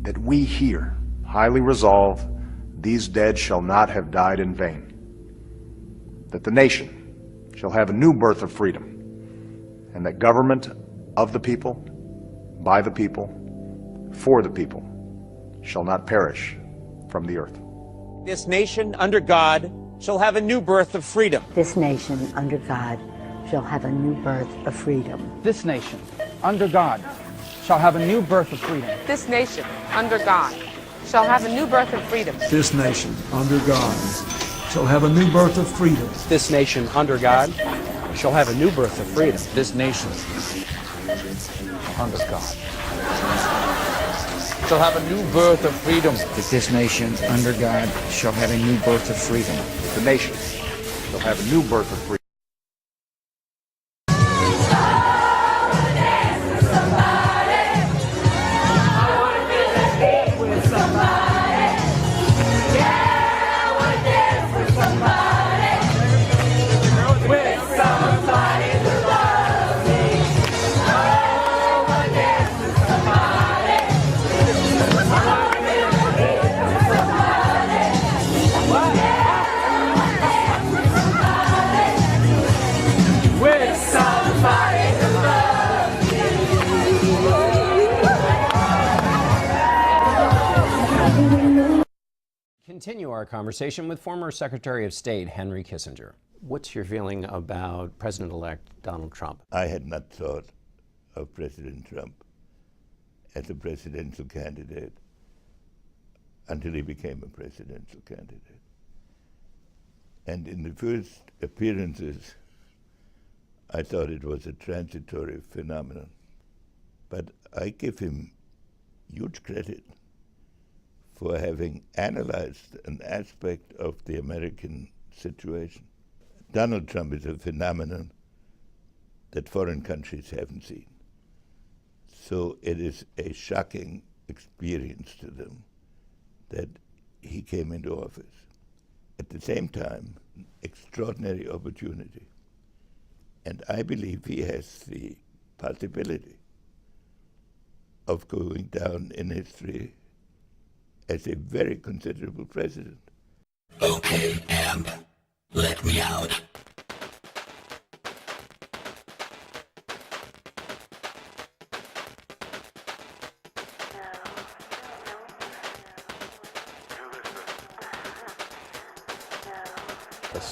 that we here highly resolve these dead shall not have died in vain, that the nation shall have a new birth of freedom, and that government of the people, by the people, for the people, shall not perish from the earth. This nation, under God, shall have a new birth of freedom. This nation, under God, shall have a new birth of freedom. This nation, under God, shall have a new birth of freedom. This nation, under God, shall have a new birth of freedom. This nation, under God, shall have a new birth of freedom. This nation, under God, shall have a new birth of freedom. This nation, under God, shall have a new birth of freedom. That this nation, under God, shall have a new birth of freedom. The nation shall have a new birth of freedom. Continue our conversation with former Secretary of State Henry Kissinger. What's your feeling about President-elect Donald Trump? I had not thought of President Trump as a presidential candidate until he became a presidential candidate. And in the first appearances, I thought it was a transitory phenomenon. But I give him huge credit for having analyzed an aspect of the American situation. Donald Trump is a phenomenon that foreign countries haven't seen. So it is a shocking experience to them that he came into office. At the same time, extraordinary opportunity. And I believe he has the possibility of going down in history as a very considerable president. Okay, Amp, let me out.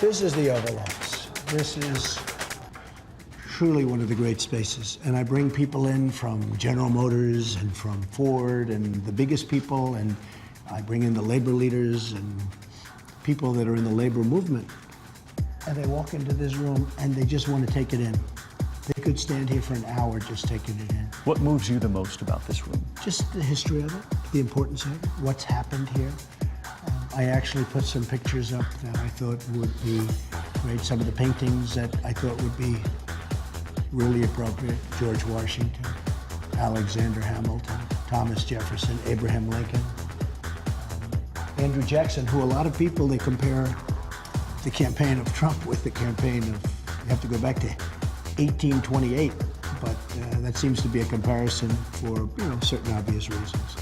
This is the Overloss. This is truly one of the great spaces. And I bring people in from General Motors and from Ford and the biggest people, and I bring in the labor leaders and people that are in the labor movement. And they walk into this room and they just want to take it in. They could stand here for an hour just taking it in. What moves you the most about this room? Just the history of it, the importance of it, what's happened here. I actually put some pictures up that I thought would be great. Some of the paintings that I thought would be really appropriate. George Washington, Alexander Hamilton, Thomas Jefferson, Abraham Lincoln, Andrew Jackson, who a lot of people, they compare the campaign of Trump with the campaign of, you have to go back to 1828, but that seems to be a comparison for, certain obvious reasons.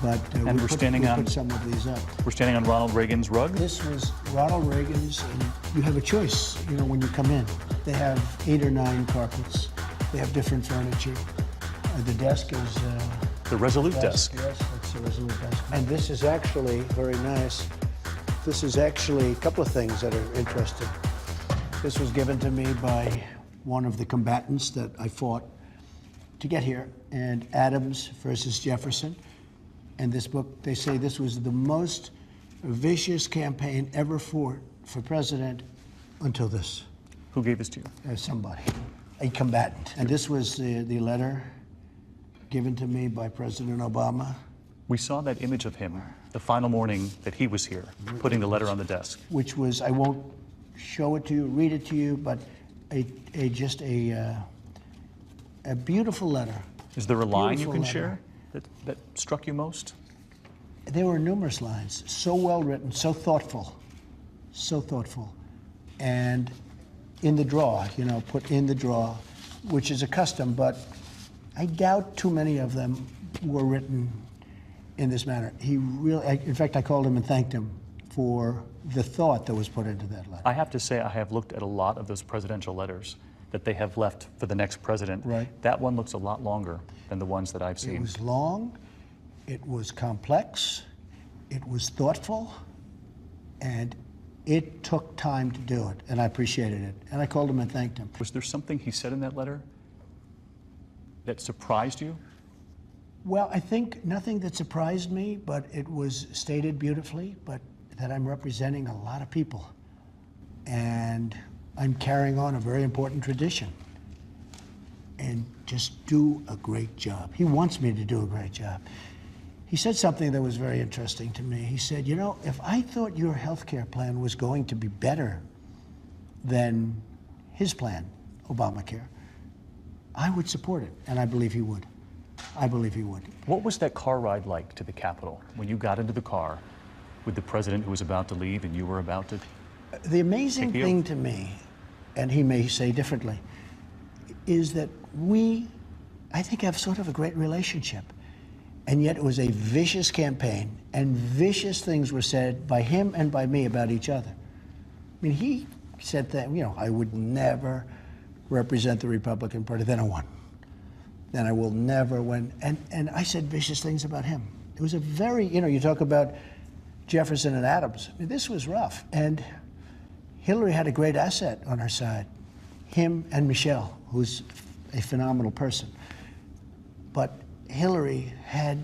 But and we put some of these up. We're standing on Ronald Reagan's rug? This was Ronald Reagan's, and you have a choice, when you come in. They have 8 or 9 carpets. They have different furniture. The desk is... the Resolute desk. Yes, that's the Resolute desk. And this is actually very nice. This is actually a couple of things that are interesting. This was given to me by one of the combatants that I fought to get here, and Adams versus Jefferson. And this book, they say this was the most vicious campaign ever fought for president until this. Who gave this to you? Somebody, a combatant. And this was the letter given to me by President Obama. We saw that image of him the final morning that he was here, putting the letter on the desk. Which was, I won't show it to you, read it to you, but just a beautiful letter. Is there a line you can share that struck you most? There were numerous lines, so well written, so thoughtful, and in the draw, put in the draw, which is a custom, but I doubt too many of them were written in this manner. He really, in fact, I called him and thanked him for the thought that was put into that letter. I have to say, I have looked at a lot of those presidential letters that they have left for the next president. Right. That one looks a lot longer than the ones that I've seen. It was long, it was complex, it was thoughtful, and it took time to do it, and I appreciated it. And I called him and thanked him. Was there something he said in that letter that surprised you? Well, I think nothing that surprised me, but it was stated beautifully, but that I'm representing a lot of people. And I'm carrying on a very important tradition. And just do a great job. He wants me to do a great job. He said something that was very interesting to me. He said, you know, if I thought your health care plan was going to be better than his plan, Obamacare, I would support it, and I believe he would. I believe he would. What was that car ride like to the Capitol when you got into the car with the president who was about to leave and you were about to? The amazing thing to me, and he may say differently, is that we, I think, have sort of a great relationship. And yet it was a vicious campaign, and vicious things were said by him and by me about each other. I mean, he said that, you know, I would never represent the Republican Party. Then I won. Then I will never win. And I said vicious things about him. It was a very, you know, you talk about Jefferson and Adams. I mean, this was rough. And Hillary had a great asset on her side. Him and Michelle, who's a phenomenal person. But Hillary had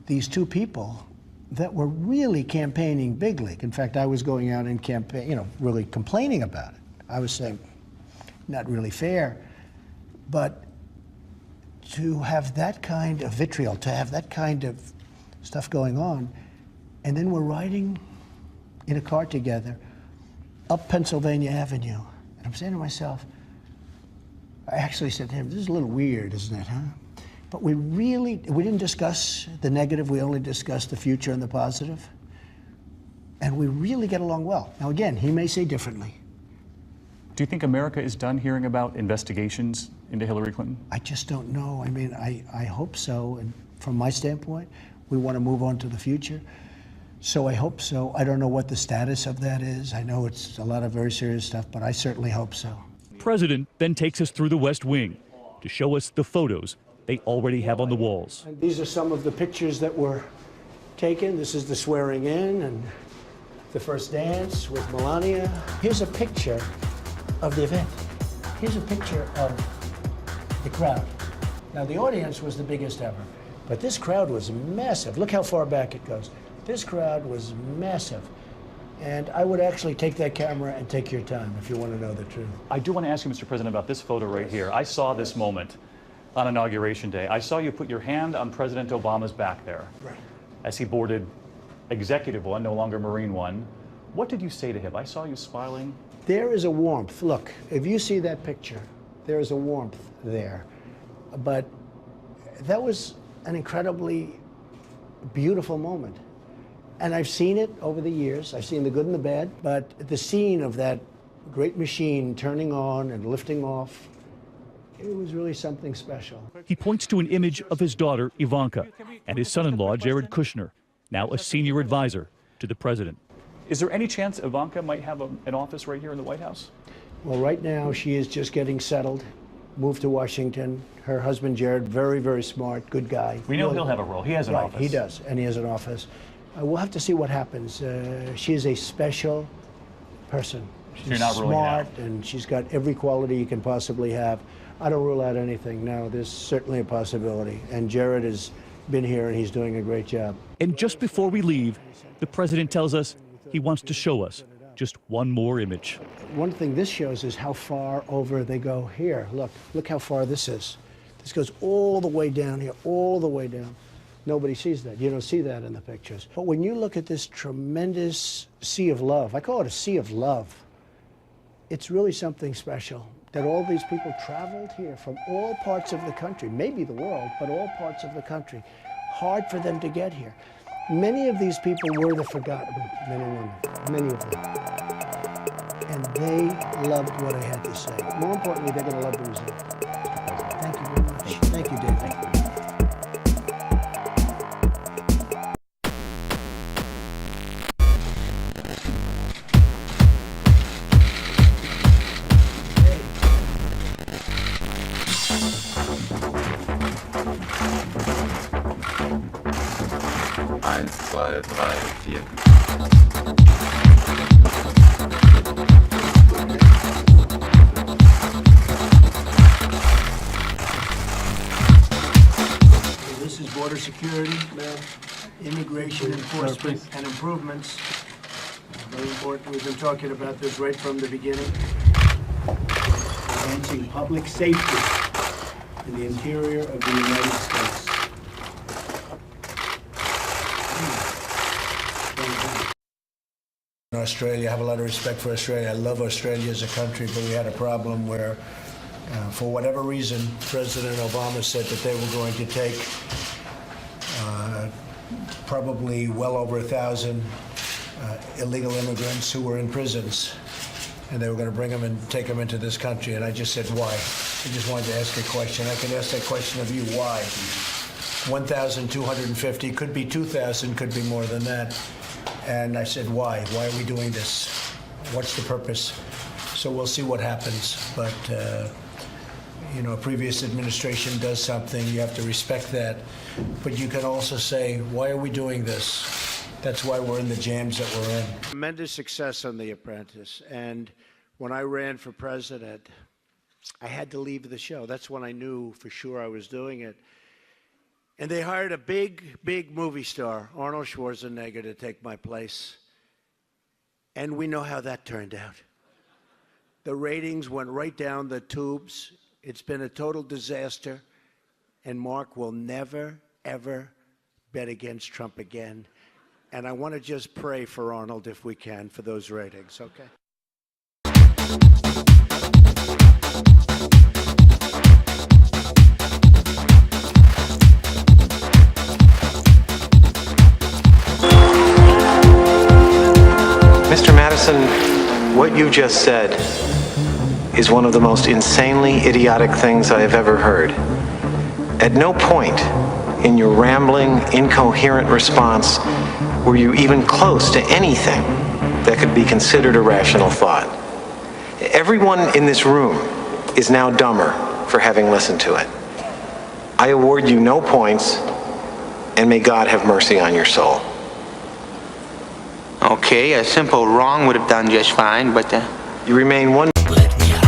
these two people that were really campaigning big league. In fact, I was going out and campaign, you know, really complaining about it. I was saying, not really fair. But to have that kind of vitriol, to have that kind of stuff going on, and then we're riding in a car together up Pennsylvania Avenue. And I'm saying to myself, I actually said to him, this is a little weird, isn't it, huh? But we didn't discuss the negative, we only discussed the future and the positive. And we really get along well. Now again, he may say differently. Do you think America is done hearing about investigations into Hillary Clinton? I just don't know. I mean, I hope so. And from my standpoint, we want to move on to the future. So I hope so. I don't know what the status of that is. I know it's a lot of very serious stuff, but I certainly hope so. The president then takes us through the West Wing to show us the photos they already have on the walls. And these are some of the pictures that were taken. This is the swearing in and the first dance with Melania. Here's a picture of the event. Here's a picture of the crowd. Now, the audience was the biggest ever, but this crowd was massive. Look how far back it goes. This crowd was massive. And I would actually take that camera and take your time if you want to know the truth. I do want to ask you, Mr. President, about this photo right here. I saw this moment on Inauguration Day. I saw you put your hand on President Obama's back there as he boarded Executive One, no longer Marine One. What did you say to him? I saw you smiling. There is a warmth. Look, if you see that picture, there is a warmth there. But that was an incredibly beautiful moment. And I've seen it over the years. I've seen the good and the bad. But the scene of that great machine turning on and lifting off, it was really something special. He points to an image of his daughter, Ivanka, and his son-in-law, Jared Kushner, now a senior advisor to the president. Is there any chance Ivanka might have an office right here in the White House? Well, right now she is just getting settled, moved to Washington. Her husband, Jared, very, very smart, good guy. We know he'll have a role. He has an office. He does, and he has an office. We'll have to see what happens. She is a special person. She's You're not ruling it out. smart, and she's got every quality you can possibly have. I don't rule out anything. No, there's certainly a possibility. And Jared has been here, and he's doing a great job. And just before we leave, the president tells us he wants to show us just one more image. One thing this shows is how far over they go here. Look how far this is. This goes all the way down here, all the way down. Nobody sees that. You don't see that in the pictures. But when you look at this tremendous sea of love, I call it a sea of love, it's really something special that all these people traveled here from all parts of the country, maybe the world, but all parts of the country. Hard for them to get here. Many of these people were the forgotten men and women, many of them. And they loved what I had to say. More importantly, they're going to love the result. Thank you very much. Thank you, David. to you. This is border security, immigration enforcement and improvements. Very important. We've been talking about this right from the beginning. Advancing public safety in the interior of the United States. In Australia, I have a lot of respect for Australia. I love Australia as a country, but we had a problem where, for whatever reason, President Obama said that they were going to take probably well over 1,000 illegal immigrants who were in prisons, and they were going to bring them and take them into this country. And I just said, why? I just wanted to ask a question. I can ask that question of you, why? 1,250, could be 2,000, could be more than that. And I said, why? Why are we doing this? What's the purpose? So we'll see what happens. But, you know, a previous administration does something, you have to respect that. But you can also say, why are we doing this? That's why we're in the jams that we're in. Tremendous success on The Apprentice. And when I ran for president, I had to leave the show. That's when I knew for sure I was doing it. And they hired a big, big movie star, Arnold Schwarzenegger, to take my place. And we know how that turned out. The ratings went right down the tubes. It's been a total disaster. And Mark will never, ever bet against Trump again. And I want to just pray for Arnold, if we can, for those ratings, okay? Mr. Madison, what you just said is one of the most insanely idiotic things I have ever heard. At no point in your rambling, incoherent response were you even close to anything that could be considered a rational thought. Everyone in this room is now dumber for having listened to it. I award you no points, and may God have mercy on your soul. Okay, a simple wrong would have done just fine, but... You remain one... Let me out.